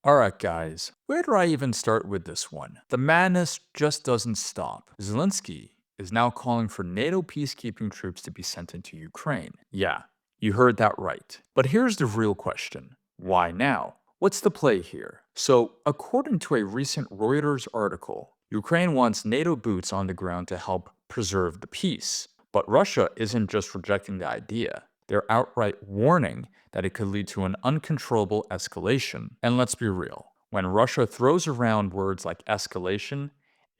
Alright, guys, where do I even start with this one? The madness just doesn't stop. Zelensky is now calling for NATO peacekeeping troops to be sent into Ukraine. Yeah, you heard that right. But here's the real question: why now? What's the play here? So, according to a recent Reuters article, Ukraine wants NATO boots on the ground to help preserve the peace. But Russia isn't just rejecting the idea, they're outright warning that it could lead to an uncontrollable escalation. And let's be real, when Russia throws around words like escalation,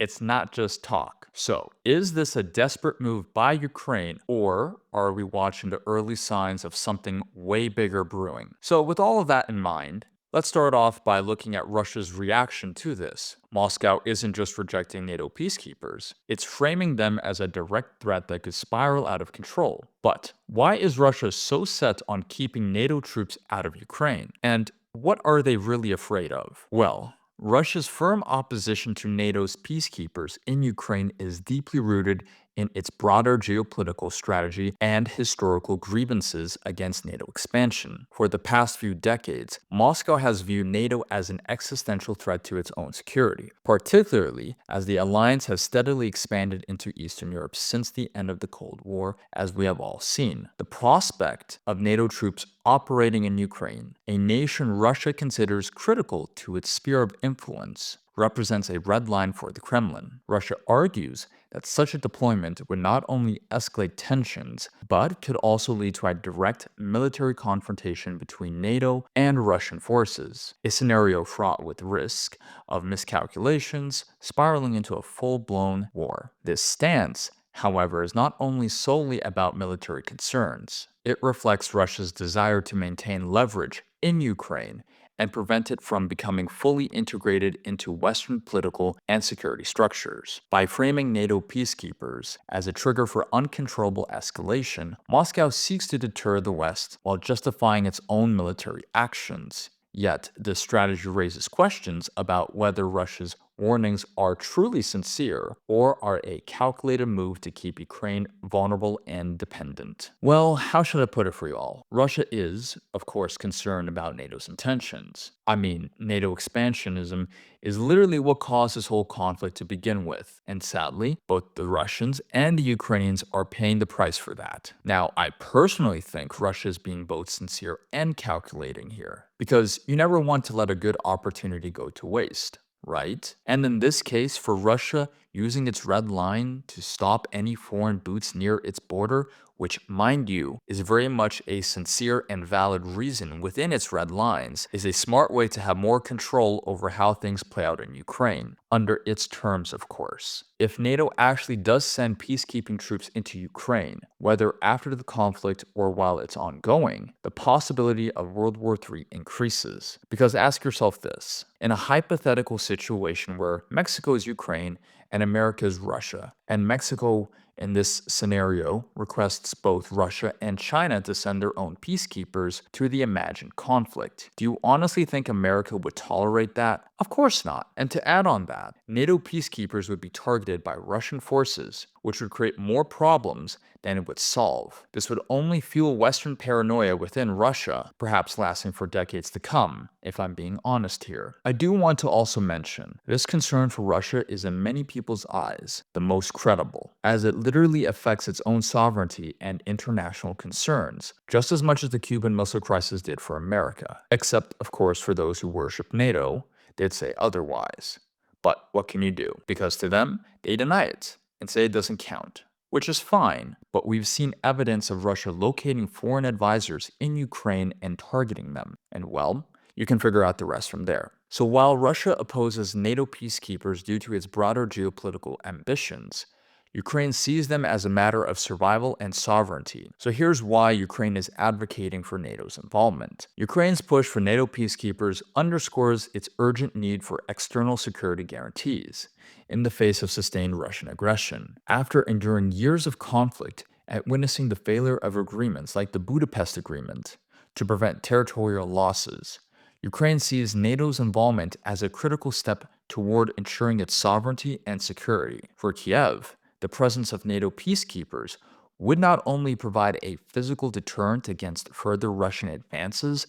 it's not just talk. So, is this a desperate move by Ukraine, or are we watching the early signs of something way bigger brewing? So, with all of that in mind, let's start off by looking at Russia's reaction to this. Moscow isn't just rejecting NATO peacekeepers, it's framing them as a direct threat that could spiral out of control. But why is Russia so set on keeping NATO troops out of Ukraine? And what are they really afraid of? Well, Russia's firm opposition to NATO's peacekeepers in Ukraine is deeply rooted in its broader geopolitical strategy and historical grievances against NATO expansion. For the past few decades, Moscow has viewed NATO as an existential threat to its own security, particularly as the alliance has steadily expanded into Eastern Europe since the end of the Cold War, as we have all seen. The prospect of NATO troops operating in Ukraine, a nation Russia considers critical to its sphere of influence, represents a red line for the Kremlin. Russia argues that such a deployment would not only escalate tensions, but could also lead to a direct military confrontation between NATO and Russian forces, a scenario fraught with risk of miscalculations spiraling into a full-blown war. This stance, however, is not only solely about military concerns. It reflects Russia's desire to maintain leverage in Ukraine and prevent it from becoming fully integrated into Western political and security structures. By framing NATO peacekeepers as a trigger for uncontrollable escalation, Moscow seeks to deter the West while justifying its own military actions. Yet, this strategy raises questions about whether Russia's warnings are truly sincere or are a calculated move to keep Ukraine vulnerable and dependent. Well, how should I put it for you all? Russia is, of course, concerned about NATO's intentions. I mean, NATO expansionism is literally what caused this whole conflict to begin with, and sadly, both the Russians and the Ukrainians are paying the price for that. Now, I personally think Russia is being both sincere and calculating here, because you never want to let a good opportunity go to waste, right? And in this case, for Russia using its red line to stop any foreign boots near its border, which, mind you, is very much a sincere and valid reason within its red lines, is a smart way to have more control over how things play out in Ukraine, under its terms, of course. If NATO actually does send peacekeeping troops into Ukraine, whether after the conflict or while it's ongoing, the possibility of World War III increases. Because ask yourself this: in a hypothetical situation where Mexico is Ukraine and America is Russia, and Mexico in this scenario requests both Russia and China to send their own peacekeepers to the imagined conflict, do you honestly think America would tolerate that? Of course not. And to add on that, NATO peacekeepers would be targeted by Russian forces, which would create more problems than it would solve. This would only fuel Western paranoia within Russia, perhaps lasting for decades to come, if I'm being honest here. I do want to also mention, this concern for Russia is in many people's eyes the most credible, as it literally affects its own sovereignty and international concerns, just as much as the Cuban Missile Crisis did for America. Except, of course, for those who worship NATO, they'd say otherwise. But what can you do? Because to them, they deny it and say it doesn't count, which is fine, but we've seen evidence of Russia locating foreign advisors in Ukraine and targeting them. And well, you can figure out the rest from there. So while Russia opposes NATO peacekeepers due to its broader geopolitical ambitions, Ukraine sees them as a matter of survival and sovereignty. So here's why Ukraine is advocating for NATO's involvement. Ukraine's push for NATO peacekeepers underscores its urgent need for external security guarantees in the face of sustained Russian aggression. After enduring years of conflict and witnessing the failure of agreements like the Budapest Agreement to prevent territorial losses, Ukraine sees NATO's involvement as a critical step toward ensuring its sovereignty and security. For Kiev, the presence of NATO peacekeepers would not only provide a physical deterrent against further Russian advances,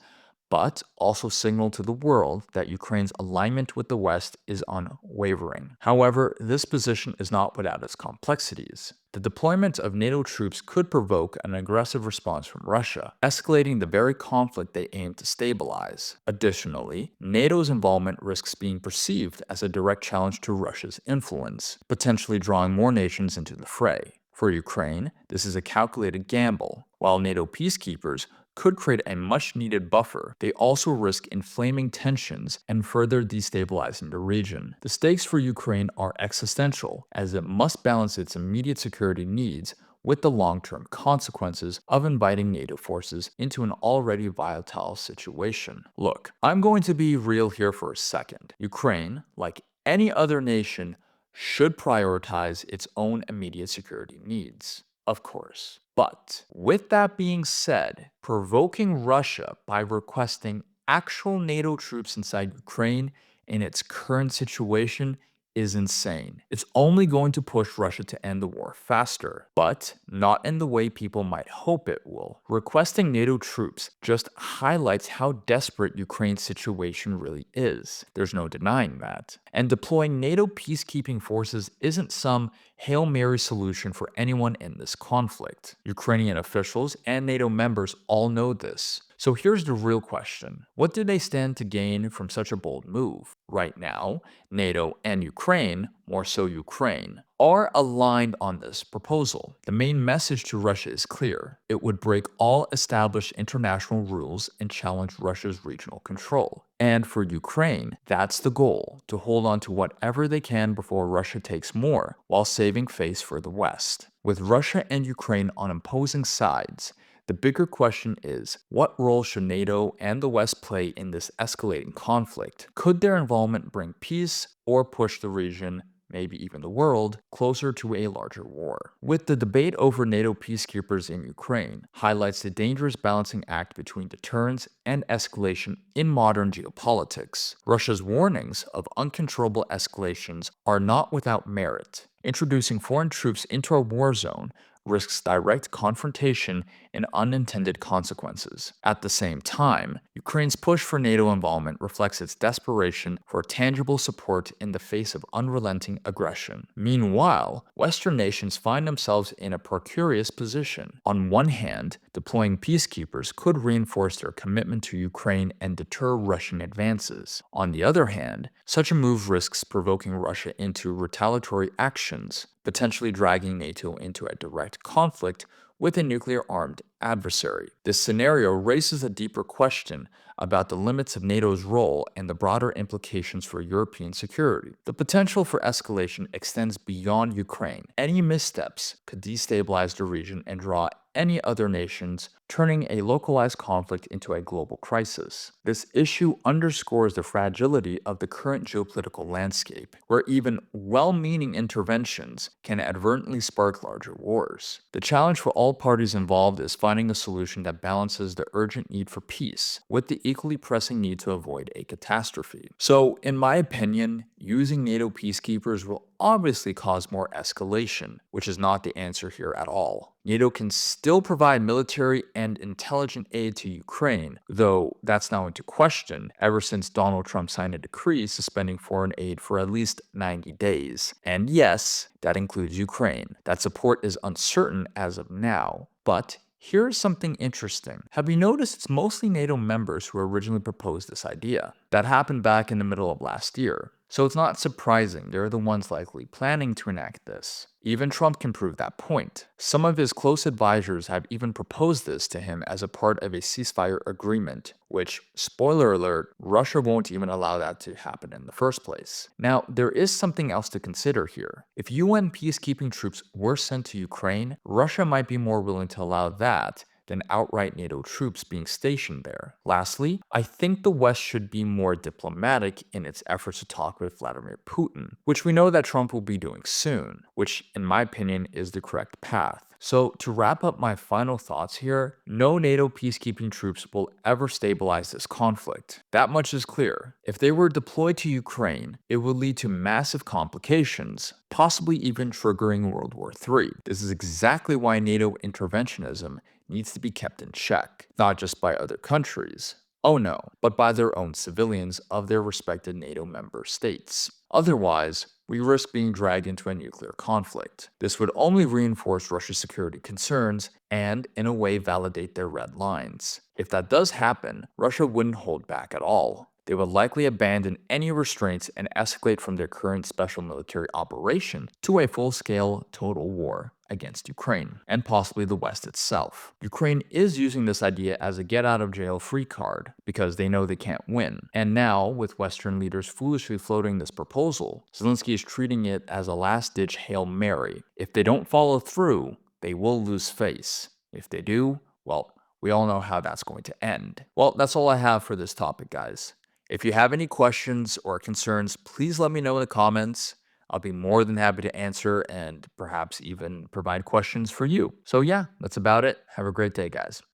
but also signal to the world that Ukraine's alignment with the West is unwavering. However, this position is not without its complexities. The deployment of NATO troops could provoke an aggressive response from Russia, escalating the very conflict they aim to stabilize. Additionally, NATO's involvement risks being perceived as a direct challenge to Russia's influence, potentially drawing more nations into the fray. For Ukraine, this is a calculated gamble. While NATO peacekeepers could create a much needed buffer, they also risk inflaming tensions and further destabilizing the region. The stakes for Ukraine are existential, as it must balance its immediate security needs with the long-term consequences of inviting NATO forces into an already volatile situation. Look, I'm going to be real here for a second. Ukraine, like any other nation, should prioritize its own immediate security needs, of course. But with that being said, provoking Russia by requesting actual NATO troops inside Ukraine in its current situation is insane. It's only going to push Russia to end the war faster, but not in the way people might hope it will. Requesting NATO troops just highlights how desperate Ukraine's situation really is. There's no denying that. And deploying NATO peacekeeping forces isn't some Hail Mary solution for anyone in this conflict. Ukrainian officials and NATO members all know this. So here's the real question. What do they stand to gain from such a bold move? Right now, NATO and Ukraine, more so Ukraine, are aligned on this proposal. The main message to Russia is clear. It would break all established international rules and challenge Russia's regional control. And for Ukraine, that's the goal, to hold on to whatever they can before Russia takes more, while saving face for the West. With Russia and Ukraine on opposing sides, the bigger question is, what role should NATO and the West play in this escalating conflict? Could their involvement bring peace or push the region, maybe even the world, closer to a larger war? With the debate over NATO peacekeepers in Ukraine highlights the dangerous balancing act between deterrence and escalation in modern geopolitics. Russia's warnings of uncontrollable escalations are not without merit. Introducing foreign troops into a war zone risks direct confrontation and unintended consequences. At the same time, Ukraine's push for NATO involvement reflects its desperation for tangible support in the face of unrelenting aggression. Meanwhile, Western nations find themselves in a precarious position. On one hand, deploying peacekeepers could reinforce their commitment to Ukraine and deter Russian advances. On the other hand, such a move risks provoking Russia into retaliatory actions, potentially dragging NATO into a direct conflict with a nuclear-armed adversary. This scenario raises a deeper question about the limits of NATO's role and the broader implications for European security. The potential for escalation extends beyond Ukraine. Any missteps could destabilize the region and draw any other nations, turning a localized conflict into a global crisis. This issue underscores the fragility of the current geopolitical landscape, where even well-meaning interventions can advertently spark larger wars. The challenge for all parties involved is finding a solution that balances the urgent need for peace with the equally pressing need to avoid a catastrophe. So, in my opinion, using NATO peacekeepers will obviously cause more escalation, which is not the answer here at all. NATO can still provide military and intelligence aid to Ukraine, though that's now into question ever since Donald Trump signed a decree suspending foreign aid for at least 90 days. And yes, that includes Ukraine. That support is uncertain as of now, but here's something interesting. Have you noticed it's mostly NATO members who originally proposed this idea? That happened back in the middle of last year. So it's not surprising they're the ones likely planning to enact this. Even Trump can prove that point. Some of his close advisors have even proposed this to him as a part of a ceasefire agreement, which, spoiler alert, Russia won't even allow that to happen in the first place. Now, there is something else to consider here. If UN peacekeeping troops were sent to Ukraine, Russia might be more willing to allow that than outright NATO troops being stationed there. Lastly, I think the West should be more diplomatic in its efforts to talk with Vladimir Putin, which we know that Trump will be doing soon, which in my opinion is the correct path. So to wrap up my final thoughts here, no NATO peacekeeping troops will ever stabilize this conflict. That much is clear. If they were deployed to Ukraine, it would lead to massive complications, possibly even triggering World War III. This is exactly why NATO interventionism needs to be kept in check, not just by other countries, Oh no, but by their own civilians of their respected NATO member states. Otherwise, we risk being dragged into a nuclear conflict. This would only reinforce Russia's security concerns and, in a way, validate their red lines. If that does happen, Russia wouldn't hold back at all. They would likely abandon any restraints and escalate from their current special military operation to a full scale total war against Ukraine and possibly the West itself. Ukraine is using this idea as a get out of jail free card because they know they can't win. And now, with Western leaders foolishly floating this proposal, Zelensky is treating it as a last ditch Hail Mary. If they don't follow through, they will lose face. If they do, well, we all know how that's going to end. Well, that's all I have for this topic, guys. If you have any questions or concerns, please let me know in the comments. I'll be more than happy to answer and perhaps even provide questions for you. So, yeah, that's about it. Have a great day, guys.